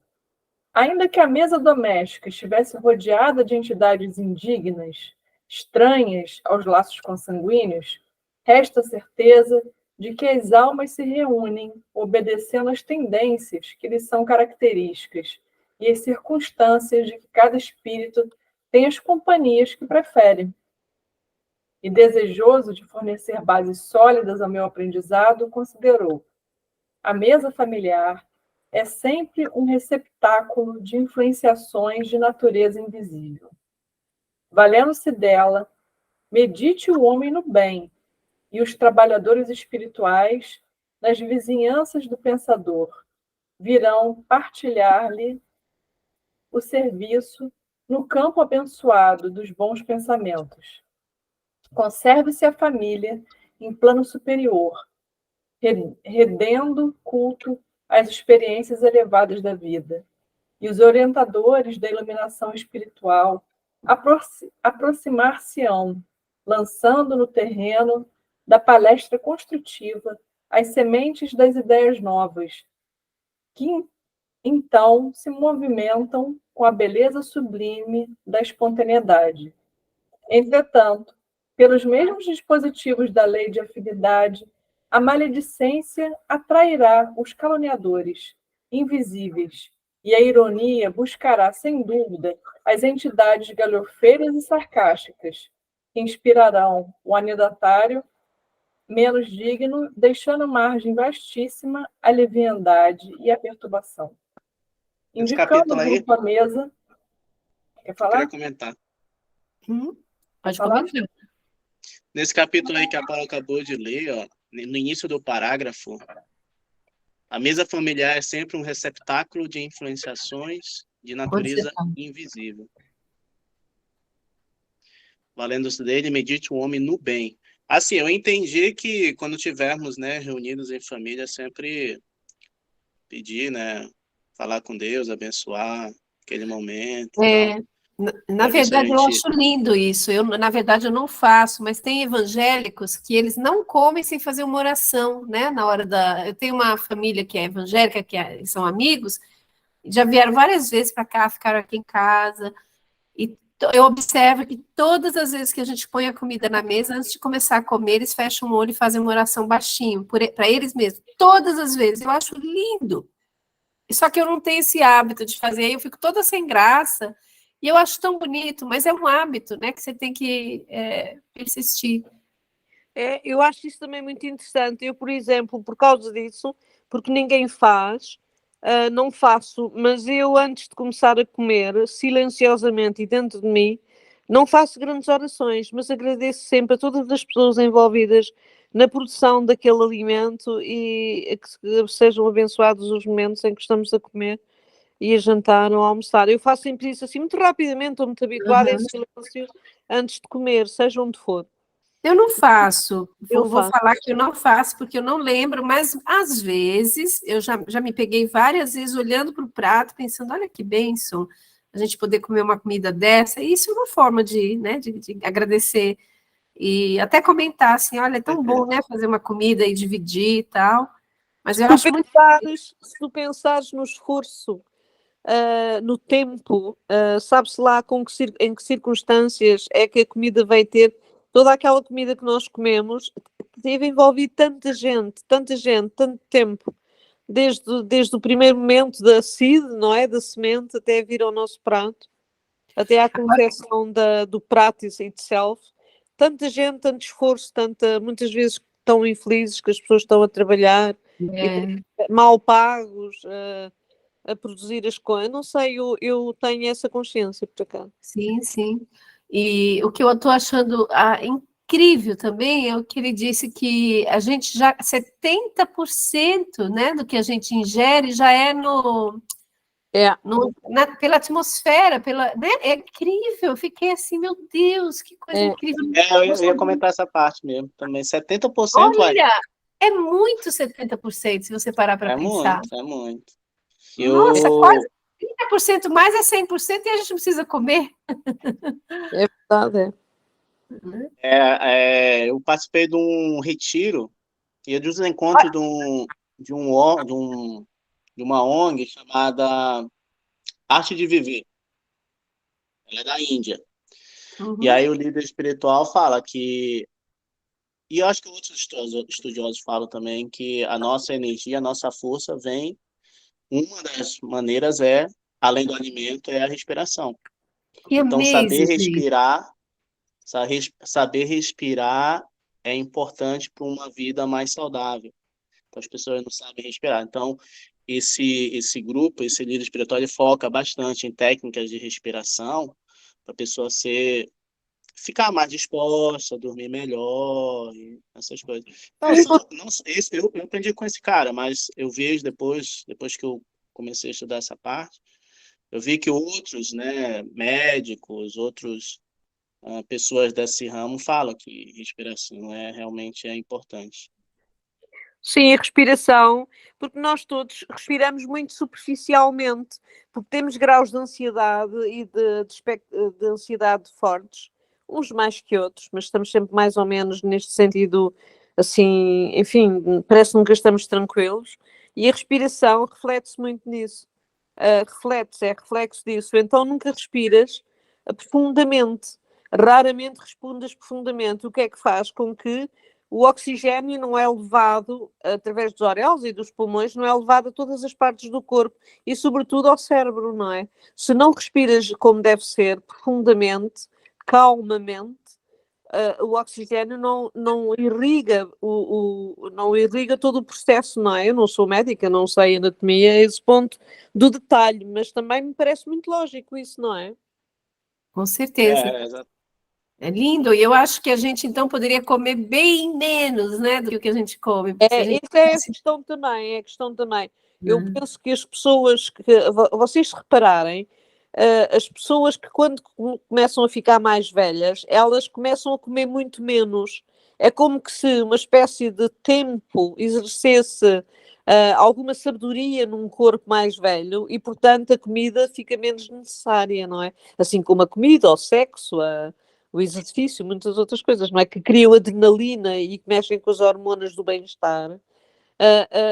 C: Ainda que a mesa doméstica estivesse rodeada de entidades indignas, estranhas aos laços consanguíneos, resta a certeza de que as almas se reúnem obedecendo às tendências que lhes são características e às circunstâncias de que cada espírito tem as companhias que prefere. E desejoso de fornecer bases sólidas ao meu aprendizado, considerou: a mesa familiar é sempre um receptáculo de influenciações de natureza invisível. Valendo-se dela, medite o homem no bem, e os trabalhadores espirituais, nas vizinhanças do pensador, virão partilhar-lhe o serviço no campo abençoado dos bons pensamentos. Conserve-se a família em plano superior, rendendo culto às experiências elevadas da vida, e os orientadores da iluminação espiritual aproximar-se-ão, lançando no terreno da palestra construtiva as sementes das ideias novas, que então se movimentam com a beleza sublime da espontaneidade. Entretanto, pelos mesmos dispositivos da lei de afinidade, a maledicência atrairá os caluniadores invisíveis, e a ironia buscará, sem dúvida, as entidades galhofeiras e sarcásticas, que inspirarão o anidatário menos digno, deixando margem vastíssima à leviandade e à perturbação. Indicando o grupo à mesa... Quer falar?
B: Eu queria comentar.
A: Pode comentar.
B: Nesse capítulo aí que a Paula acabou de ler, ó, no início do parágrafo, a mesa familiar é sempre um receptáculo de influenciações de natureza invisível. Valendo-se dele, medite o homem no bem. Assim, eu entendi que quando tivermos, né, reunidos em família, sempre pedir, né, falar com Deus, abençoar aquele momento.
A: Na verdade, eu acho lindo isso. Na verdade, eu não faço, mas tem evangélicos que eles não comem sem fazer uma oração, né? Na hora da... Eu tenho uma família que é evangélica, são amigos, já vieram várias vezes para cá, ficaram aqui em casa, e eu observo que todas as vezes que a gente põe a comida na mesa, antes de começar a comer, eles fecham o olho e fazem uma oração baixinho, para eles mesmos. Todas as vezes. Eu acho lindo. Só que eu não tenho esse hábito de fazer, aí eu fico toda sem graça, e eu acho tão bonito, mas é um hábito, né, que você tem que persistir.
E: Eu acho isso também muito interessante. Eu, por exemplo, por causa disso, porque ninguém faz, não faço, mas eu, antes de começar a comer, silenciosamente e dentro de mim, não faço grandes orações, mas agradeço sempre a todas as pessoas envolvidas na produção daquele alimento e que sejam abençoados os momentos em que estamos a comer e a jantar ou a almoçar. Eu faço sempre isso assim, muito rapidamente, estou muito habituada a esse silêncio antes de comer, seja onde for.
A: Eu não faço, vou falar que eu não faço, porque eu não lembro, mas às vezes, eu já me peguei várias vezes olhando para o prato, pensando, olha que bênção, a gente poder comer uma comida dessa, e isso é uma forma de agradecer, e até comentar assim, olha, é tão bom, né, fazer uma comida e dividir e tal. Mas eu acho muito...
E: Se tu pensares no esforço, no tempo, sabe-se lá em que circunstâncias é que a comida vai ter, toda aquela comida que nós comemos, teve envolvido tanta gente, tanto tempo, desde o primeiro momento da seed, não é? Da semente, até vir ao nosso prato, até à confecção do prato itself. Tanta gente, tanto esforço, muitas vezes tão infelizes que as pessoas estão a trabalhar, mal pagos, a produzir as coisas. Não sei, eu tenho essa consciência, por acaso.
A: Sim, sim. E o que eu estou achando incrível também é o que ele disse, que a gente já, 70%, né, do que a gente ingere já é pela atmosfera, né? É incrível, eu fiquei assim, meu Deus, que coisa incrível.
B: Eu ia comentar essa parte mesmo também, 70%.
A: Olha, é muito 70%, se você parar para pensar.
B: É muito.
A: Nossa, quase 30% mais é 100% e a gente não precisa comer.
E: É verdade,
B: eu participei de um retiro, e dos encontros de uma ONG chamada Arte de Viver. Ela é da Índia. E aí o líder espiritual fala que, e eu acho que outros estudiosos falam também, que a nossa energia, a nossa força vem, uma das maneiras além do alimento, é a respiração. Então, saber respirar é importante para uma vida mais saudável. Então, as pessoas não sabem respirar. Então, esse grupo, esse líder espiritual, ele foca bastante em técnicas de respiração para a pessoa ficar mais disposta, dormir melhor, essas coisas. Eu aprendi com esse cara, mas eu vejo depois que eu comecei a estudar essa parte, eu vi que outros, né, médicos, pessoas desse ramo falam que respiração realmente é importante.
E: Sim, a respiração, porque nós todos respiramos muito superficialmente, porque temos graus de ansiedade e de ansiedade fortes, uns mais que outros, mas estamos sempre mais ou menos neste sentido, assim, enfim, parece que nunca estamos tranquilos, e a respiração reflete-se muito nisso. É reflexo disso. Então nunca respiras profundamente, raramente respiras profundamente, o que é que faz com que o oxigênio não é levado através dos auréolas e dos pulmões, não é levado a todas as partes do corpo e sobretudo ao cérebro, não é? Se não respiras como deve ser, profundamente, calmamente, o oxigênio não irriga não irriga todo o processo, não é? Eu não sou médica, não sei anatomia a esse ponto do detalhe, mas também me parece muito lógico isso, não é?
A: Com certeza. É lindo, e eu acho que a gente, então, poderia comer bem menos, né, do que a gente come.
E: Essa é a questão também, Eu penso que as pessoas, vocês se repararem, as pessoas que quando começam a ficar mais velhas, elas começam a comer muito menos. É como que se uma espécie de tempo exercesse alguma sabedoria num corpo mais velho e, portanto, a comida fica menos necessária, não é? Assim como a comida, o sexo, o exercício, muitas outras coisas, não é? Que criam adrenalina e que mexem com as hormonas do bem-estar,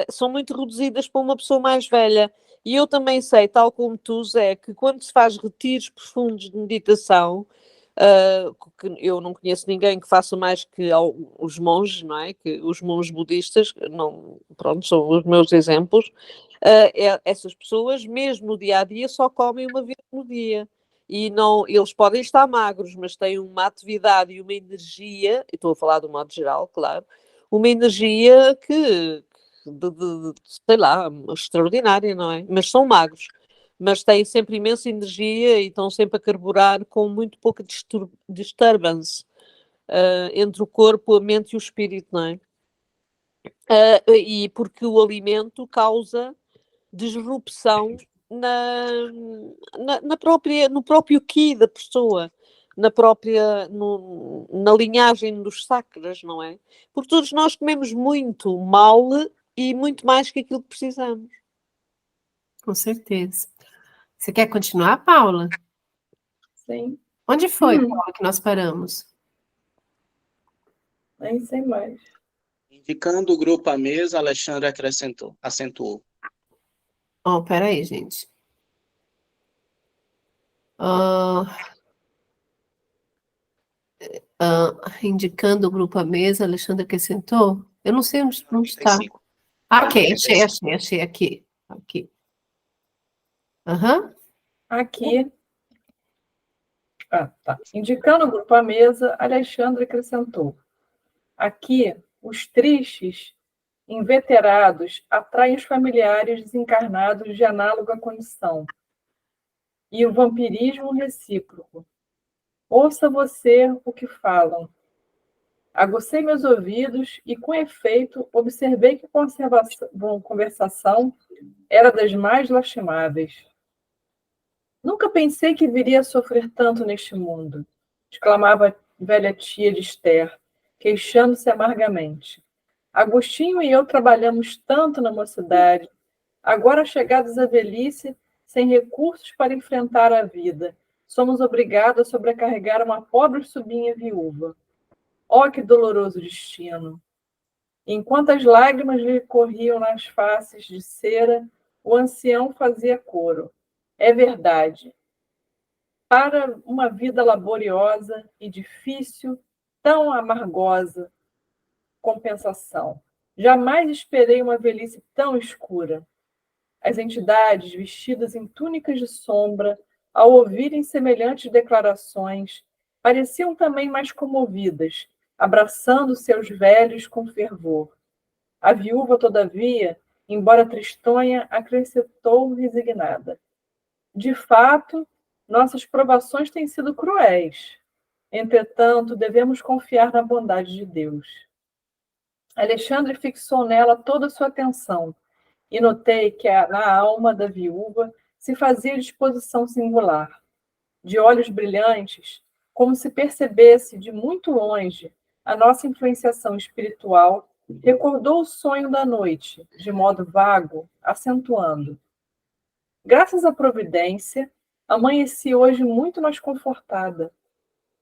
E: são muito reduzidas para uma pessoa mais velha. E eu também sei, tal como tu, Zé, que quando se faz retiros profundos de meditação, que eu não conheço ninguém que faça mais que os monges, não é? Que os monges budistas, não, pronto, são os meus exemplos. Essas pessoas, mesmo no dia a dia, só comem uma vez no dia. E não, eles podem estar magros, mas têm uma atividade e uma energia, estou a falar de um modo geral, claro, uma energia sei lá, extraordinária, não é? Mas são magros, mas têm sempre imensa energia e estão sempre a carburar com muito pouca disturbance entre o corpo, a mente e o espírito, não é? E porque o alimento causa disrupção no próprio ki da pessoa, na linhagem dos chakras, não é? Porque todos nós comemos muito mal e muito mais que aquilo que precisamos.
A: Com certeza. Você quer continuar, Paula?
C: Sim.
A: Onde foi, Paula, que nós paramos?
C: Nem sei mais.
B: Ficando o grupo à mesa, Alexandre acentuou.
A: Peraí, gente. Ah, indicando o grupo à mesa, Alexandre acrescentou? Eu não sei onde está.
B: 35.
A: Ok, achei aqui. Aqui. Aham.
C: Aqui. Tá. Indicando o grupo à mesa, Alexandre acrescentou. Aqui, os tristes, inveterados, atraem os familiares desencarnados de análoga condição. E o vampirismo recíproco. Ouça você o que falam. Agucei meus ouvidos e, com efeito, observei que a conversação era das mais lastimáveis. Nunca pensei que viria a sofrer tanto neste mundo, exclamava a velha tia de Esther, queixando-se amargamente. Agostinho e eu trabalhamos tanto na mocidade, agora chegados à velhice, sem recursos para enfrentar a vida, somos obrigados a sobrecarregar uma pobre sobrinha viúva. Oh, que doloroso destino! Enquanto as lágrimas lhe corriam nas faces de cera, o ancião fazia coro. É verdade. Para uma vida laboriosa e difícil, tão amargosa, compensação. Jamais esperei uma velhice tão escura. As entidades, vestidas em túnicas de sombra, ao ouvirem semelhantes declarações, pareciam também mais comovidas, abraçando seus velhos com fervor. A viúva, todavia, embora tristonha, acrescentou resignada. De fato, nossas provações têm sido cruéis. Entretanto, devemos confiar na bondade de Deus. Alexandre fixou nela toda a sua atenção e notei que na alma da viúva se fazia disposição singular. De olhos brilhantes, como se percebesse de muito longe a nossa influenciação espiritual, recordou o sonho da noite, de modo vago, acentuando. Graças à providência, amanheci hoje muito mais confortada.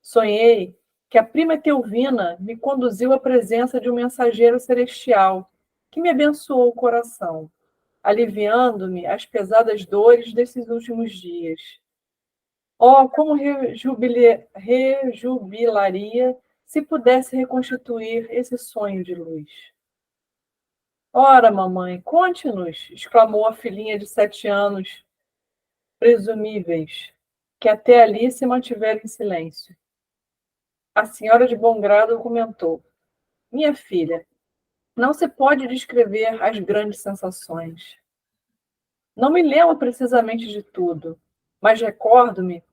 C: Sonhei que a prima Teuvina me conduziu à presença de um mensageiro celestial, que me abençoou o coração, aliviando-me as pesadas dores desses últimos dias. Oh, como rejubilaria se pudesse reconstituir esse sonho de luz. Ora, mamãe, conte-nos, exclamou a filhinha de 7 anos, presumíveis, que até ali se mantiveram em silêncio. A senhora de bom grado comentou. Minha filha, não se pode descrever as grandes sensações. Não me lembro precisamente de tudo, mas recordo-me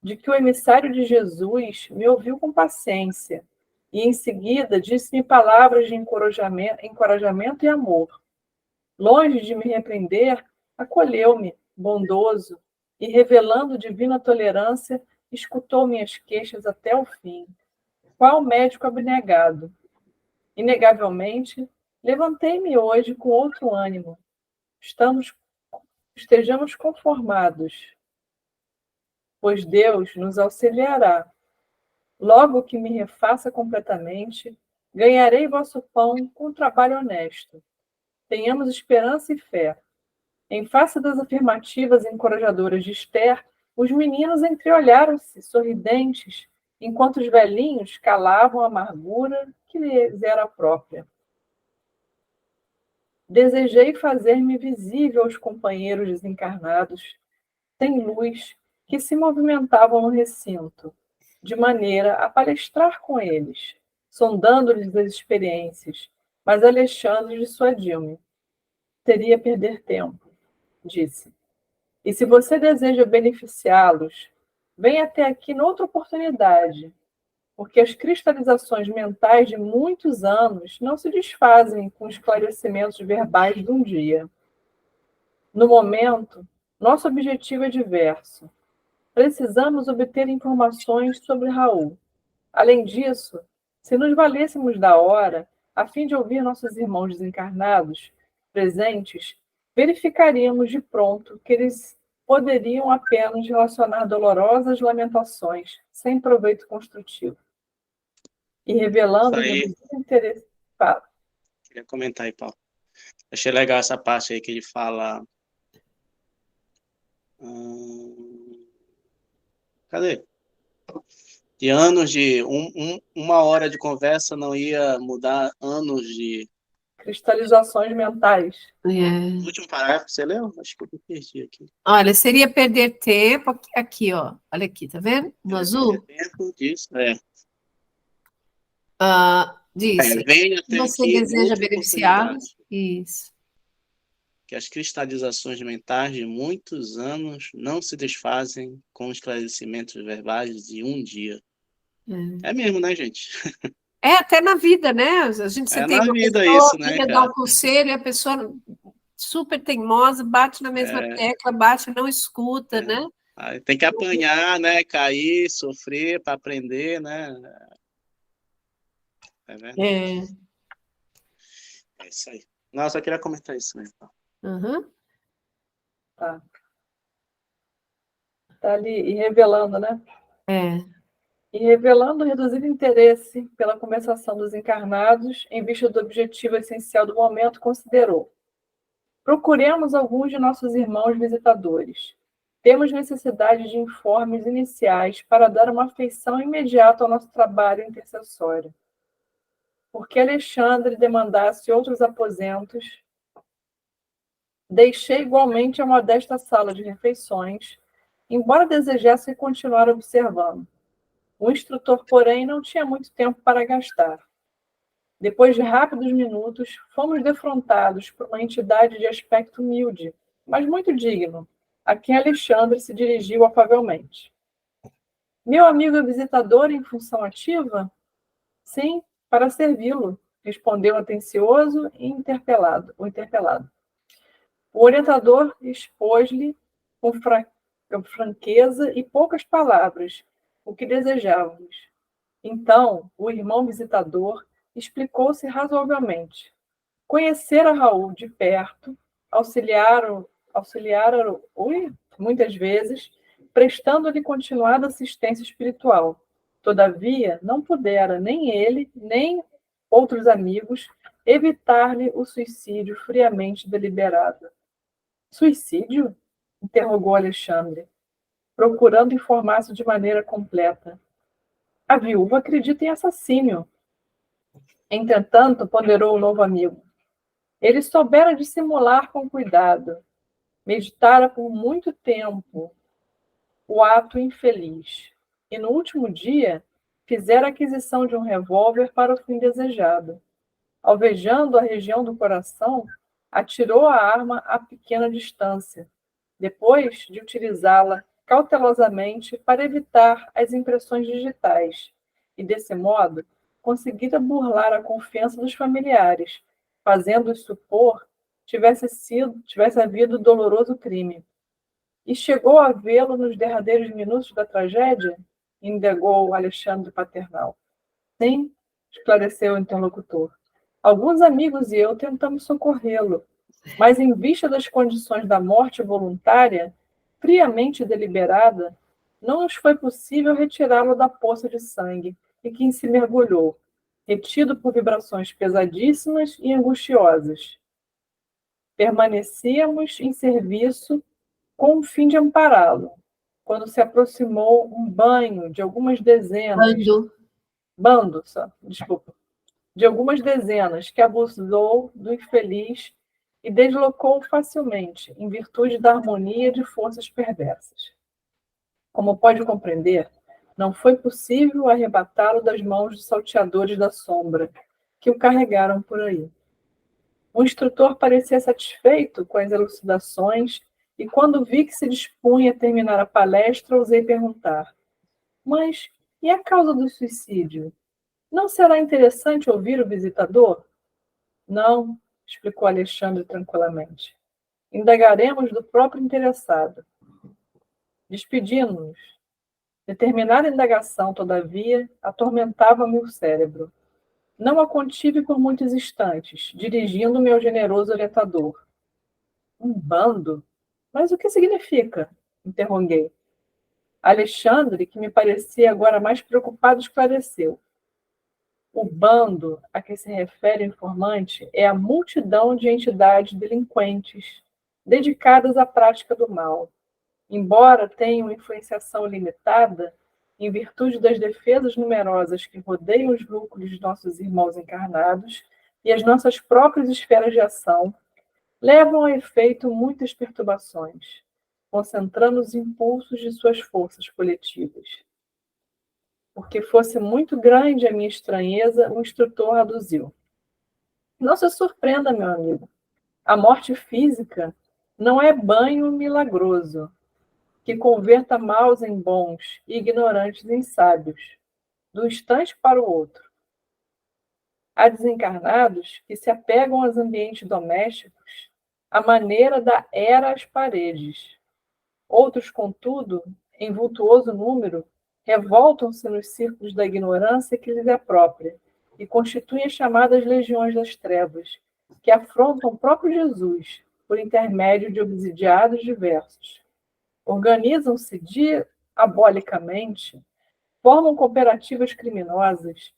C: de que o emissário de Jesus me ouviu com paciência e, em seguida, disse-me palavras de encorajamento e amor. Longe de me repreender, acolheu-me, bondoso, e, revelando divina tolerância, escutou minhas queixas até o fim. Qual médico abnegado? Inegavelmente, levantei-me hoje com outro ânimo. Estejamos conformados, pois Deus nos auxiliará. Logo que me refaça completamente, ganharei vosso pão com trabalho honesto. Tenhamos esperança e fé. Em face das afirmativas encorajadoras de Esther, os meninos entreolharam-se, sorridentes, enquanto os velhinhos calavam a amargura que lhes era própria. Desejei fazer-me visível aos companheiros desencarnados, sem luz, que se movimentavam no recinto, de maneira a palestrar com eles, sondando-lhes as experiências, mas Alexandre dissuadiu-me. Seria perder tempo, disse. E se você deseja beneficiá-los, venha até aqui noutra oportunidade, porque as cristalizações mentais de muitos anos não se desfazem com esclarecimentos verbais de um dia. No momento, nosso objetivo é diverso. Precisamos obter informações sobre Raul. Além disso, se nos valêssemos da hora, a fim de ouvir nossos irmãos desencarnados, presentes, verificaríamos de pronto que eles poderiam apenas relacionar dolorosas lamentações, sem proveito construtivo. E revelando-lhe desinteresse.
B: Queria comentar aí, Paulo. Achei legal essa parte aí que ele fala... Cadê? De anos de... uma hora de conversa não ia mudar anos de...
C: Cristalizações mentais.
B: O último parágrafo, você leu? Acho que eu me perdi aqui.
A: Olha, seria perder tempo aqui, ó. Olha aqui, tá vendo? No azul.
B: Tempo disso,
A: Diz,
B: venha até
A: você
B: aqui
A: deseja
B: outra
A: beneficiá-los?
B: oportunidade.
A: Isso.
B: Que as cristalizações mentais de muitos anos não se desfazem com esclarecimentos verbais de um dia. É mesmo, né, gente?
A: É, até na vida, né? A gente, você tem
B: na
A: uma
B: vida
A: pessoa
B: isso,
A: que
B: né,
A: quer dar um conselho e a pessoa super teimosa, bate na mesma tecla, bate, não escuta, né?
B: Aí tem que apanhar, né? Cair, sofrer para aprender, né? É verdade. É isso aí. Não, eu só queria comentar isso mesmo.
C: Tá. Tá ali, e revelando, né? E revelando o reduzido interesse pela conversação dos encarnados em vista do objetivo essencial do momento, considerou: procuremos alguns de nossos irmãos visitadores. Temos necessidade de informes iniciais para dar uma feição imediata ao nosso trabalho intercessório. Porque Alexandre demandasse outros aposentos, deixei igualmente a modesta sala de refeições, embora desejasse continuar observando. O instrutor, porém, não tinha muito tempo para gastar. Depois de rápidos minutos, fomos defrontados por uma entidade de aspecto humilde, mas muito digno, a quem Alexandre se dirigiu afavelmente. Meu amigo visitador em função ativa? Sim, para servi-lo, respondeu atencioso e o interpelado. O orientador expôs-lhe com franqueza e poucas palavras o que desejávamos. Então, o irmão visitador explicou-se razoavelmente. Conhecera Raul de perto, auxiliaram-o muitas vezes, prestando-lhe continuada assistência espiritual. Todavia, não pudera nem ele, nem outros amigos evitar-lhe o suicídio friamente deliberado. Suicídio? Interrogou Alexandre, procurando informar-se de maneira completa. A viúva acredita em assassínio. Entretanto, ponderou o novo amigo, ele soubera dissimular com cuidado. Meditara por muito tempo o ato infeliz. E no último dia, fizera aquisição de um revólver para o fim desejado. Alvejando a região do coração, atirou a arma a pequena distância, depois de utilizá-la cautelosamente para evitar as impressões digitais, e, desse modo, conseguira burlar a confiança dos familiares, fazendo-os supor tivesse havido doloroso crime. E chegou a vê-lo nos derradeiros minutos da tragédia? Indagou Alexandre Paternal. Sim, esclareceu o interlocutor. Alguns amigos e eu tentamos socorrê-lo, mas em vista das condições da morte voluntária, friamente deliberada, não nos foi possível retirá-lo da poça de sangue em que se mergulhou, retido por vibrações pesadíssimas e angustiosas. Permanecíamos em serviço com o fim de ampará-lo, quando se aproximou um banho de algumas dezenas... de algumas dezenas, que abusou do infeliz e deslocou-o facilmente, em virtude da harmonia de forças perversas. Como pode compreender, não foi possível arrebatá-lo das mãos dos salteadores da sombra, que o carregaram por aí. O instrutor parecia satisfeito com as elucidações, e quando vi que se dispunha a terminar a palestra, ousei perguntar: mas e a causa do suicídio? Não será interessante ouvir o visitador? Não, explicou Alexandre tranquilamente. Indagaremos do próprio interessado. Despedimos-nos. Determinada indagação, todavia, atormentava-me o cérebro. Não a contive por muitos instantes, dirigindo-me ao generoso orientador. Um bando? Mas o que significa? Interroguei. Alexandre, que me parecia agora mais preocupado, esclareceu. O bando a que se refere o informante é a multidão de entidades delinquentes dedicadas à prática do mal. Embora tenham influenciação limitada, em virtude das defesas numerosas que rodeiam os núcleos de nossos irmãos encarnados e as nossas próprias esferas de ação, levam a efeito muitas perturbações, concentrando os impulsos de suas forças coletivas. Porque fosse muito grande a minha estranheza, o instrutor aduziu. Não se surpreenda, meu amigo. A morte física não é banho milagroso que converta maus em bons e ignorantes em sábios, do instante para o outro. Há desencarnados que se apegam aos ambientes domésticos à maneira da era às paredes. Outros, contudo, em vultuoso número, revoltam-se nos círculos da ignorância que lhes é própria e constituem as chamadas legiões das trevas, que afrontam o próprio Jesus por intermédio de obsidiados diversos. Organizam-se diabolicamente, formam cooperativas criminosas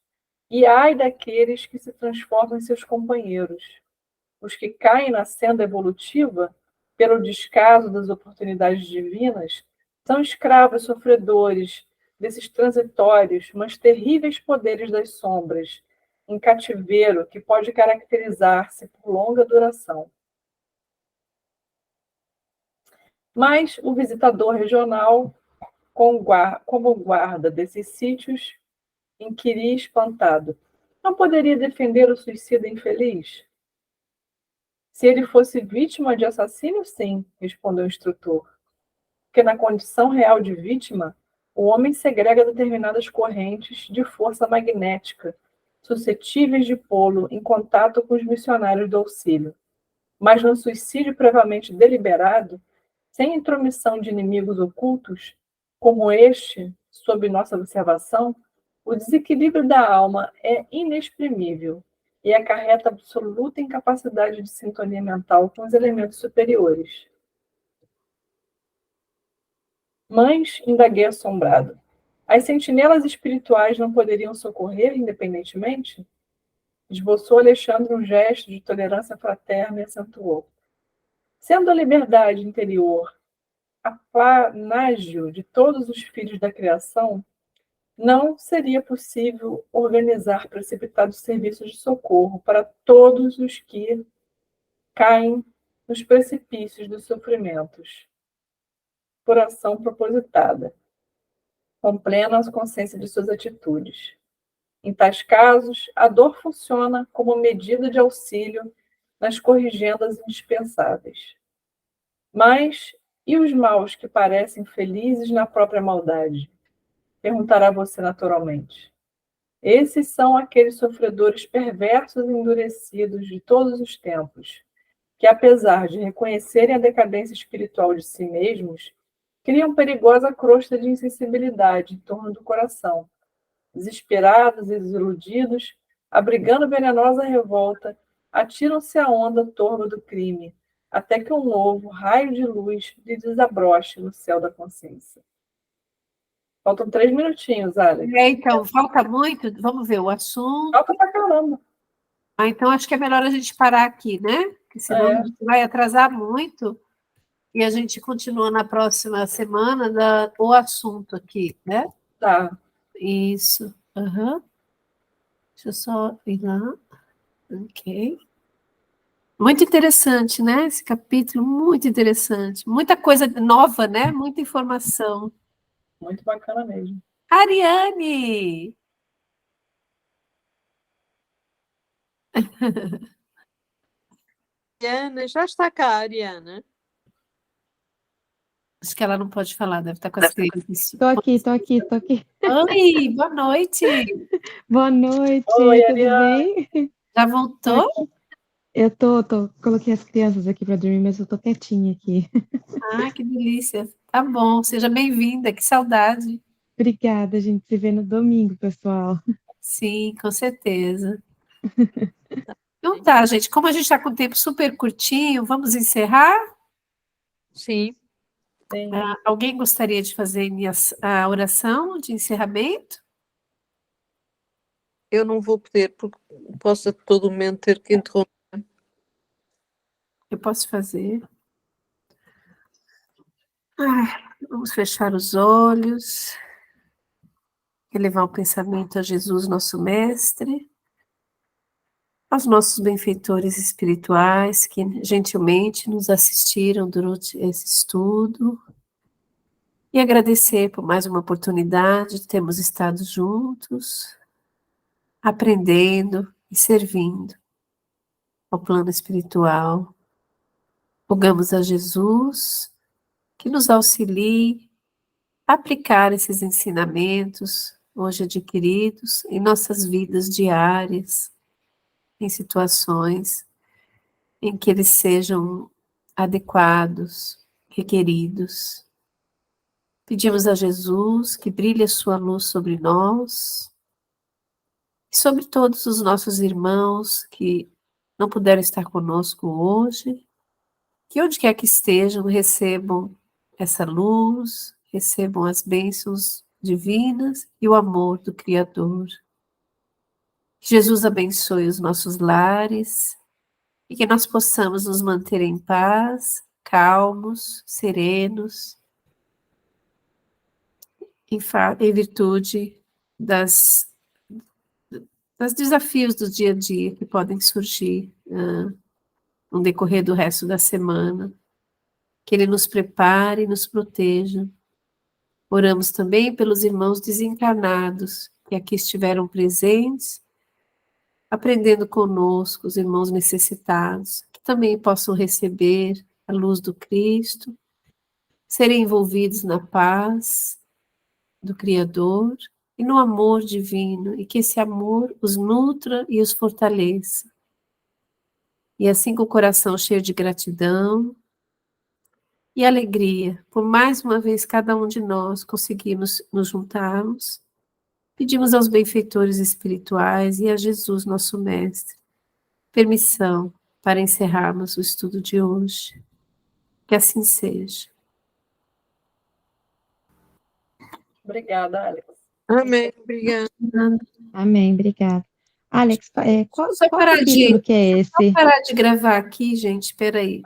C: e ai daqueles que se transformam em seus companheiros. Os que caem na senda evolutiva pelo descaso das oportunidades divinas são escravos sofredores desses transitórios, mas terríveis poderes das sombras, em cativeiro que pode caracterizar-se por longa duração. Mas o visitador regional, como guarda desses sítios, inquiria espantado. Não poderia defender o suicida infeliz? Se ele fosse vítima de assassínio, sim, respondeu o instrutor. Porque na condição real de vítima, o homem segrega determinadas correntes de força magnética, suscetíveis de pô-lo em contato com os missionários do auxílio. Mas no suicídio previamente deliberado, sem intromissão de inimigos ocultos, como este, sob nossa observação, o desequilíbrio da alma é inexprimível e acarreta absoluta incapacidade de sintonia mental com os elementos superiores. Mas, indaguei assombrado, as sentinelas espirituais não poderiam socorrer independentemente? Esboçou Alexandre um gesto de tolerância fraterna e acentuou. Sendo a liberdade interior a panágio de todos os filhos da criação, não seria possível organizar precipitados serviços de socorro para todos os que caem nos precipícios dos sofrimentos, por ação propositada, com plena consciência de suas atitudes. Em tais casos, a dor funciona como medida de auxílio nas corrigendas indispensáveis. Mas e os maus que parecem felizes na própria maldade? Perguntará você naturalmente. Esses são aqueles sofredores perversos e endurecidos de todos os tempos, que, apesar de reconhecerem a decadência espiritual de si mesmos, criam perigosa crosta de insensibilidade em torno do coração. Desesperados e desiludidos, abrigando venenosa revolta, atiram-se à onda torva do crime, até que um novo raio de luz lhe desabroche no céu da consciência. Faltam 3 minutinhos, Alex.
A: Então, falta muito? Vamos ver o assunto.
C: Falta pra caramba.
A: Então, acho que é melhor a gente parar aqui, né? Porque senão a gente vai atrasar muito e a gente continua na próxima semana o assunto aqui, né?
C: Tá.
A: Isso. Uhum. Deixa eu só ir lá. Ok. Muito interessante, né? Esse capítulo, muito interessante. Muita coisa nova, né? Muita informação.
C: Muito bacana mesmo.
A: Ariane!
E: Ariana, já está cá, Ariana.
A: Acho que ela não pode falar, deve estar com as crianças.
F: Tô aqui.
A: Oi, boa noite!
F: Boa noite,
C: Oi,
F: tudo
C: Ariana.
F: bem?
A: Já voltou?
F: Eu coloquei as crianças aqui para dormir, mas eu tô quietinha aqui.
A: Ah, que delícia. Tá bom, seja bem-vinda, que saudade.
F: Obrigada, a gente se vê no domingo, pessoal.
A: Sim, com certeza. Então tá, gente, como a gente está com o tempo super curtinho, vamos encerrar?
E: Sim.
C: Sim.
A: Alguém gostaria de fazer a oração de encerramento?
E: eu não vou poder, porque posso a todo momento ter que interromper.
A: Eu posso fazer. Vamos fechar os olhos, elevar o pensamento a Jesus, nosso Mestre, aos nossos benfeitores espirituais que gentilmente nos assistiram durante esse estudo, e agradecer por mais uma oportunidade de termos estado juntos, aprendendo e servindo ao plano espiritual. Rogamos a Jesus que nos auxilie a aplicar esses ensinamentos hoje adquiridos em nossas vidas diárias, em situações em que eles sejam adequados, requeridos. Pedimos a Jesus que brilhe a sua luz sobre nós e sobre todos os nossos irmãos que não puderam estar conosco hoje, que onde quer que estejam, recebam essa luz, recebam as bênçãos divinas e o amor do Criador. Que Jesus abençoe os nossos lares e que nós possamos nos manter em paz, calmos, serenos, em virtude dos desafios do dia a dia que podem surgir no decorrer do resto da semana. Que Ele nos prepare e nos proteja. Oramos também pelos irmãos desencarnados que aqui estiveram presentes, aprendendo conosco, os irmãos necessitados, que também possam receber a luz do Cristo, serem envolvidos na paz do Criador e no amor divino, e que esse amor os nutra e os fortaleça. E assim, com o coração cheio de gratidão e alegria, por mais uma vez cada um de nós conseguimos nos juntarmos, pedimos aos benfeitores espirituais e a Jesus, nosso Mestre, permissão para encerrarmos o estudo de hoje. Que assim seja.
C: Obrigada, Alex.
E: Amém, obrigada.
F: Amém, obrigada. Alex, qual
A: parar
F: capítulo que é esse?
A: Vou parar de gravar aqui, gente, espera aí.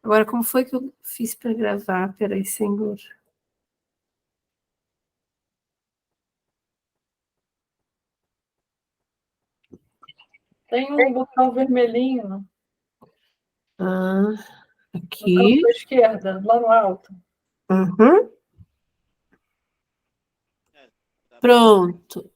A: Agora, como foi que eu fiz para gravar? Espera aí, Senhor.
C: Tem um botão vermelhinho no
A: Aqui.
C: canto da esquerda, lá no alto.
A: Pronto.